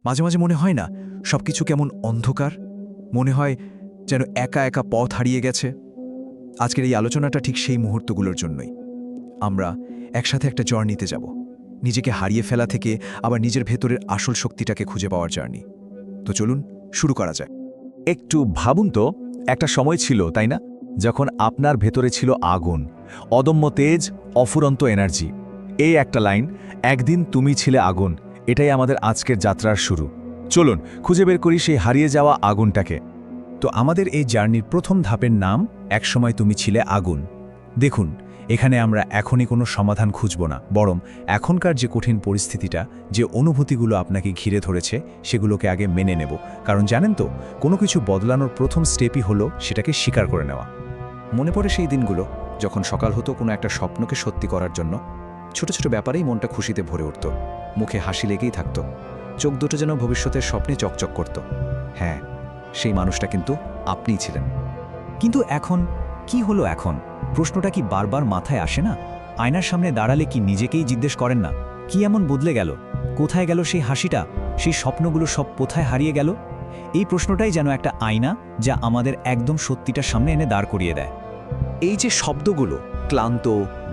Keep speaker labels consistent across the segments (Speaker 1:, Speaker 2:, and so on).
Speaker 1: মাঝে মাঝে মনে হয় না সবকিছু কেমন অন্ধকার, মনে হয় যেন একা একা পথ হারিয়ে গেছে। আজকের এই আলোচনাটা ঠিক সেই মুহূর্তগুলোর জন্যই। আমরা একসাথে একটা জার্নিতে যাব, নিজেকে হারিয়ে ফেলা থেকে আবার নিজের ভেতরের আসল শক্তিটাকে খুঁজে পাওয়ার জার্নি। তো চলুন শুরু করা যায়।
Speaker 2: একটু ভাবুন তো, একটা সময় ছিল, তাই না, যখন আপনার ভেতরে ছিল আগুন, অদম্য তেজ, অফুরন্ত এনার্জি। এই একটা লাইন, একদিন তুমি ছিলে আগুন, এটাই আমাদের আজকের যাত্রার শুরু। চলুন খুঁজে বের করি সেই হারিয়ে যাওয়া আগুনটাকে।
Speaker 3: তো আমাদের এই জার্নির প্রথম ধাপের নাম একসময় তুমি ছিলে আগুন। দেখুন, এখানে আমরা এখনই কোনো সমাধান খুঁজব না, বরং এখনকার যে কঠিন পরিস্থিতিটা, যে অনুভূতিগুলো আপনাকে ঘিরে ধরেছে, সেগুলোকে আগে মেনে নেব। কারণ জানেন তো, কোনো কিছু বদলানোর প্রথম স্টেপই হলো সেটাকে স্বীকার করে নেওয়া।
Speaker 1: মনে পড়ে সেই দিনগুলো যখন সকাল হতো কোনো একটা স্বপ্নকে সত্যি করার জন্য। ছোট ছোট ব্যাপারেই মনটা খুশিতে ভরে উঠত, মুখে হাসি লেগেই থাকত, চোখ দুটো যেন ভবিষ্যতের স্বপ্নে চকচক করত। হ্যাঁ, সেই মানুষটা কিন্তু আপনিই ছিলেন।
Speaker 3: কিন্তু এখন কি হলো? এখন প্রশ্নটা কি বারবার মাথায় আসে না? আয়নার সামনে দাঁড়ালে কি নিজেকেই জিজ্ঞেস করেন না, কি এমন বদলে গেল? কোথায় গেল সেই হাসিটা? সেই স্বপ্নগুলো সব কোথায় হারিয়ে গেল? এই প্রশ্নটাই যেন একটা আয়না, যা আমাদের একদম সত্যিটার সামনে এনে দাঁড় করিয়ে দেয়।
Speaker 1: এই যে শব্দগুলো, ক্লান্ত,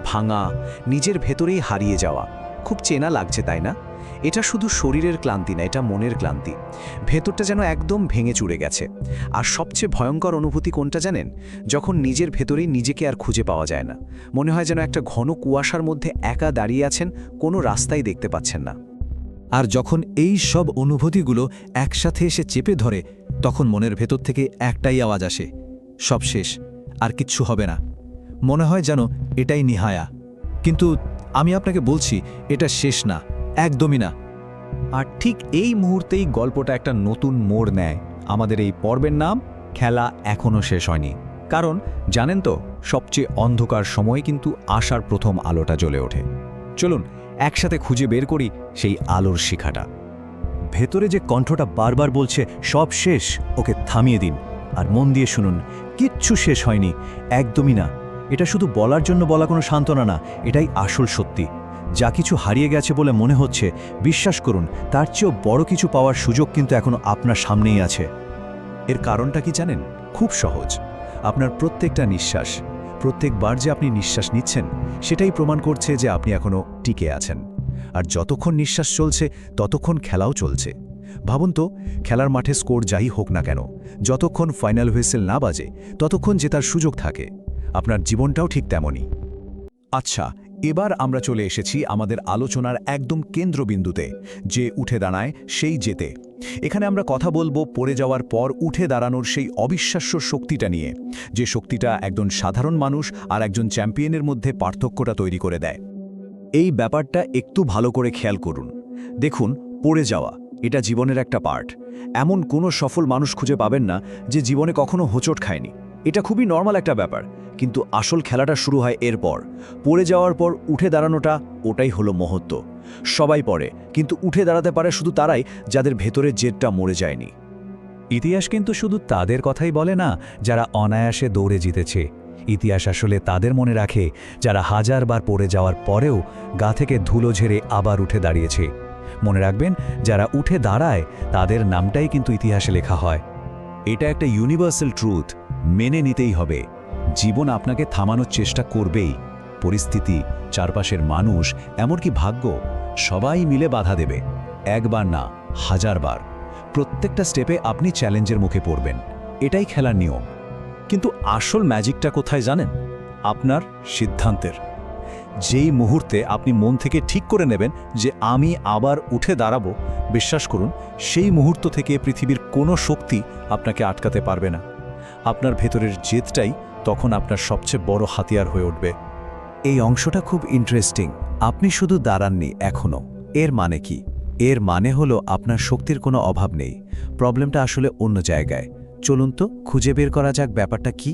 Speaker 1: ভাঙা, নিজের ভেতরেই হারিয়ে যাওয়া, খুব চেনা লাগছে, তাই না? এটা শুধু শরীরের ক্লান্তি না, এটা মনের ক্লান্তি। ভেতরটা যেন একদম ভেঙে চুরে গেছে। আর সবচেয়ে ভয়ঙ্কর অনুভূতি কোনটা জানেন? যখন নিজের ভেতরেই নিজেকে আর খুঁজে পাওয়া যায় না। মনে হয় যেন একটা ঘন কুয়াশার মধ্যে একা দাঁড়িয়ে আছেন, কোনো রাস্তাই দেখতে পাচ্ছেন না।
Speaker 3: আর যখন এই সব অনুভূতিগুলো একসাথে এসে চেপে ধরে, তখন মনের ভেতর থেকে একটাই আওয়াজ আসে, সব শেষ, আর কিচ্ছু হবে না। মনে হয় যেন এটাই নিহায়া। কিন্তু আমি আপনাকে বলছি, এটা শেষ না, একদমই না।
Speaker 2: আর ঠিক এই মুহূর্তেই গল্পটা একটা নতুন মোড় নেয়। আমাদের এই পর্বের নাম খেলা এখনও শেষ হয়নি। কারণ জানেন তো, সবচেয়ে অন্ধকার সময় কিন্তু আশার প্রথম আলোটা জ্বলে ওঠে। চলুন একসাথে খুঁজে বের করি সেই আলোর শিখাটা।
Speaker 4: ভেতরে যে কণ্ঠটা বারবার বলছে সব শেষ, ওকে থামিয়ে দিন। আর মন দিয়ে শুনুন, কিচ্ছু শেষ হয়নি, একদমই না। এটা শুধু বলার জন্য বলা কোনো সান্ত্বনা না, এটাই আসল সত্যি। যা কিছু হারিয়ে গেছে বলে মনে হচ্ছে, বিশ্বাস করুন, তার চেয়েও বড় কিছু পাওয়ার সুযোগ কিন্তু এখনো আপনার সামনেই আছে।
Speaker 3: এর কারণটা কি জানেন? খুব সহজ। আপনার প্রত্যেকটা নিঃশ্বাস, প্রত্যেকবার যে আপনি নিঃশ্বাস নিচ্ছেন, সেটাই প্রমাণ করছে যে আপনি এখনো টিকে আছেন। আর যতক্ষণ নিঃশ্বাস চলছে, ততক্ষণ খেলাও চলছে। ভাবুন তো, খেলার মাঠে স্কোর যাই হোক না কেন, যতক্ষণ ফাইনাল হুইসেল না বাজে, ততক্ষণ জেতার সুযোগ থাকে। আপনার জীবনটাও ঠিক তেমনই। আচ্ছা, এবার আমরা চলে এসেছি আমাদের আলোচনার একদম কেন্দ্রবিন্দুতে। যে উঠে দাঁড়ায় সেই জেতে। এখানে আমরা কথা বলবো পড়ে যাওয়ার পর উঠে দাঁড়ানোর সেই অবিশ্বাস্য শক্তিটা নিয়ে, যে শক্তিটা একজন সাধারণ মানুষ আর একজন চ্যাম্পিয়নের মধ্যে পার্থক্যটা তৈরি করে দেয়। এই ব্যাপারটা একটু ভালো করে খেয়াল করুন। দেখুন, পড়ে যাওয়া এটা জীবনের একটা পার্ট। এমন কোনো সফল মানুষ খুঁজে পাবেন না যে জীবনে কখনো হোঁচট খায়নি। এটা খুবই নর্মাল একটা ব্যাপার। কিন্তু আসল খেলাটা শুরু হয় এরপর। পড়ে যাওয়ার পর উঠে দাঁড়ানোটা, ওটাই হলো মহত্ব। সবাই পড়ে, কিন্তু উঠে দাঁড়াতে পারে শুধু তারাই যাদের ভেতরের জেদটা মরে যায়নি।
Speaker 4: ইতিহাস কিন্তু শুধু তাদের কথাই বলে না যারা অনায়াসে দৌড়ে জিতেছে। ইতিহাস আসলে তাদের মনে রাখে যারা হাজারবার পড়ে যাওয়ার পরেও গা থেকে ধুলো ঝেড়ে আবার উঠে দাঁড়িয়েছে। মনে রাখবেন, যারা উঠে দাঁড়ায় তাদের নামটাই কিন্তু ইতিহাসে লেখা হয়।
Speaker 3: এটা একটা ইউনিভার্সাল ট্রুথ, মেনে নিতেই হবে। জীবন আপনাকে থামানোর চেষ্টা করবেই। পরিস্থিতি, চারপাশের মানুষ, এমনকি ভাগ্য, সবাই মিলে বাধা দেবে। একবার না, হাজারবার। প্রত্যেকটা স্টেপে আপনি চ্যালেঞ্জের মুখে পড়বেন। এটাই খেলার নিয়ম।
Speaker 4: কিন্তু আসল ম্যাজিকটা কোথায় জানেন? আপনার সিদ্ধান্তের। যেই মুহূর্তে আপনি মন থেকে ঠিক করে নেবেন যে আমি আবার উঠে দাঁড়াবো, বিশ্বাস করুন, সেই মুহূর্ত থেকে পৃথিবীর কোনো শক্তি আপনাকে আটকাতে পারবে না। আপনার ভেতরের জেদটাই তখন আপনার সবচেয়ে বড় হাতিয়ার হয়ে উঠবে।
Speaker 3: এই অংশটা খুব ইন্টারেস্টিং। আপনি শুধু দাঁড়াননি এখনো। এর মানে কি? এর মানে হলো আপনার শক্তির কোনো অভাব নেই। প্রবলেমটা আসলে অন্য জায়গায়। চলুন তো খুঁজে বের করা যাক ব্যাপারটা কি।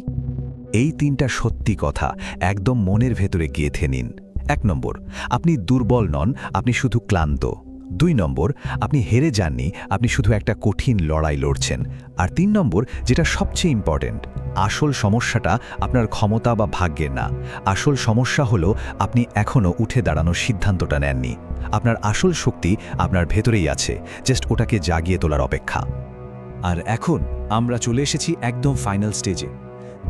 Speaker 3: এই তিনটা সত্যি কথা একদম মনের ভেতরে গেঁথে নিন। 1 নম্বর, আপনি দুর্বল নন, আপনি শুধু ক্লান্ত। 2 নম্বর, আপনি হেরে যাননি, আপনি শুধু একটা কঠিন লড়াই লড়ছেন। আর 3 নম্বর, যেটা সবচেয়ে ইম্পর্ট্যান্ট, আসল সমস্যাটা আপনার ক্ষমতা বা ভাগ্যের না। আসল সমস্যা হলো আপনি এখনও উঠে দাঁড়ানোর সিদ্ধান্তটা নেননি। আপনার আসল শক্তি আপনার ভেতরেই আছে, জাস্ট ওটাকে জাগিয়ে তোলার অপেক্ষা।
Speaker 1: আর এখন আমরা চলে এসেছি একদম ফাইনাল স্টেজে।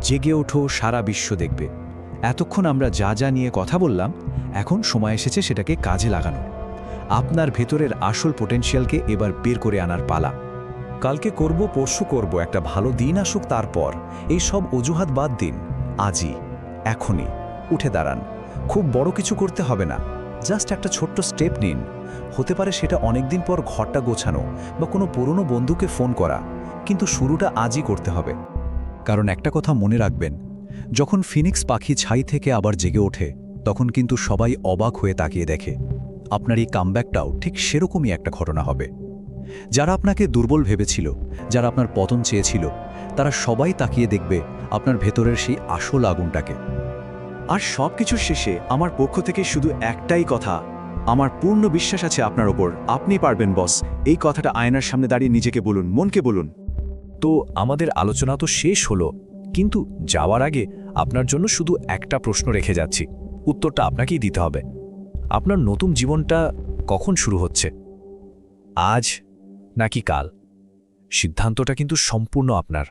Speaker 1: জেগে ওঠো, সারা বিশ্ব দেখবে। এতক্ষণ আমরা যা যা নিয়ে কথা বললাম, এখন সময় এসেছে সেটাকে কাজে লাগানো। আপনার ভেতরের আসল পোটেনশিয়ালকে এবার বের করে আনার পালা। কালকে করব, পরশু করব, একটা ভালো দিন আসুক তারপর, এই সব অজুহাত বাদ দিন। আজই, এখনই উঠে দাঁড়ান। খুব বড় কিছু করতে হবে না, জাস্ট একটা ছোট্ট স্টেপ নিন। হতে পারে সেটা অনেকদিন পর ঘরটা গোছানো বা কোনো পুরনো বন্ধুকে ফোন করা, কিন্তু শুরুটা আজই করতে হবে।
Speaker 3: কারণ একটা কথা মনে রাখবেন, যখন ফিনিক্স পাখি ছাই থেকে আবার জেগে ওঠে, তখন কিন্তু সবাই অবাক হয়ে তাকিয়ে দেখে। আপনার এই কামব্যাকটাও ঠিক সেরকমই একটা ঘটনা হবে। যারা আপনাকে দুর্বল ভেবেছিল, যারা আপনার পতন চেয়েছিল, তারা সবাই তাকিয়ে দেখবে আপনার ভেতরের সেই আসল আগুনটাকে।
Speaker 1: আর সব কিছুর শেষে আমার পক্ষ থেকে শুধু একটাই কথা, আমার পূর্ণ বিশ্বাস আছে আপনার ওপর। আপনি পারবেন বস। এই কথাটা আয়নার সামনে দাঁড়িয়ে নিজেকে বলুন, মনকে বলুন।
Speaker 4: তো আমাদের আলোচনা তো শেষ হলো, কিন্তু যাওয়ার আগে আপনার জন্য শুধু একটা প্রশ্ন রেখে যাচ্ছি, উত্তরটা আপনাকেই দিতে হবে। আপনার নতুন জীবনটা কখন শুরু হচ্ছে? আজ নাকি কাল? সিদ্ধান্তটা কিন্তু সম্পূর্ণ আপনার।